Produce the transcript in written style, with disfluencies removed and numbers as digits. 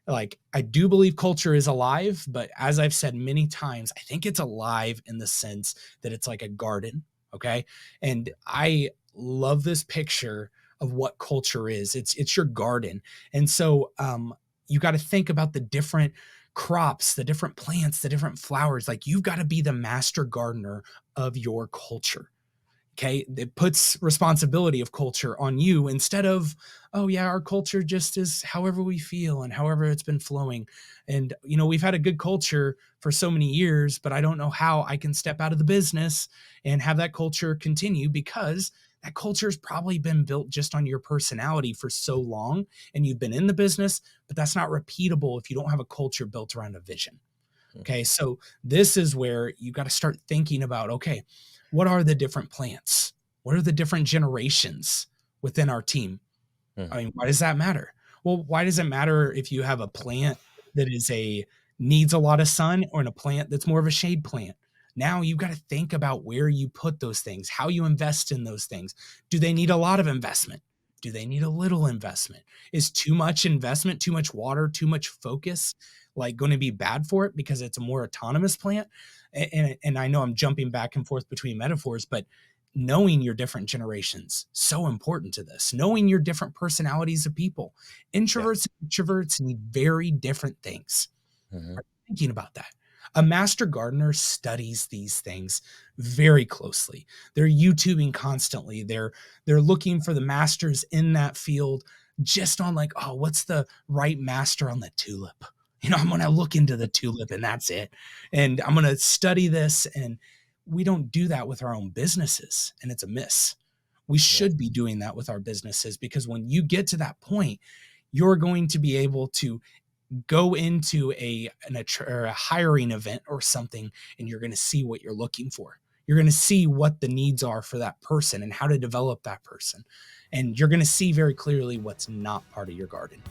Like, I do believe culture is alive, but as I've said many times, I think it's alive in the sense that it's like a garden, okay? And I love this picture of what culture is. It's your garden. And so you got to think about the different crops, the different plants, the different flowers. Like, you've got to be the master gardener of your culture. Okay, it puts responsibility of culture on you instead of, oh yeah, our culture just is however we feel and however it's been flowing. And we've had a good culture for so many years, but I don't know how I can step out of the business and have that culture continue, because that culture's probably been built just on your personality for so long, and you've been in the business, but that's not repeatable if you don't have a culture built around a vision. Okay, so this is where you got to start thinking about, okay, what are the different plants? What are the different generations within our team? I Mhm. mean, why does that matter? Well, why does it matter if you have a plant that is a needs a lot of sun, or in a plant that's more of a shade plant? Now you've got to think about where you put those things, how you invest in those things. Do they need a lot of investment? Do they need a little investment? Is too much investment, too much water, too much focus like going to be bad for it because it's a more autonomous plant? And I know I'm jumping back and forth between metaphors, but knowing your different generations, so important to this. Knowing your different personalities of people. Yeah. Introverts and extroverts need very different things. Mhm. Are you thinking about that? A master gardener studies these things very closely. They're YouTubing constantly. They're looking for the masters in that field, just on like, oh, what's the right master on the tulip? I'm going to look into the tulip and that's it. And I'm going to study this. And we don't do that with our own businesses, and it's a miss. We Yeah. should be doing that with our businesses, because when you get to that point, you're going to be able to go into or a hiring event or something, and you're going to see what you're looking for. You're going to see what the needs are for that person and how to develop that person. And you're going to see very clearly what's not part of your garden.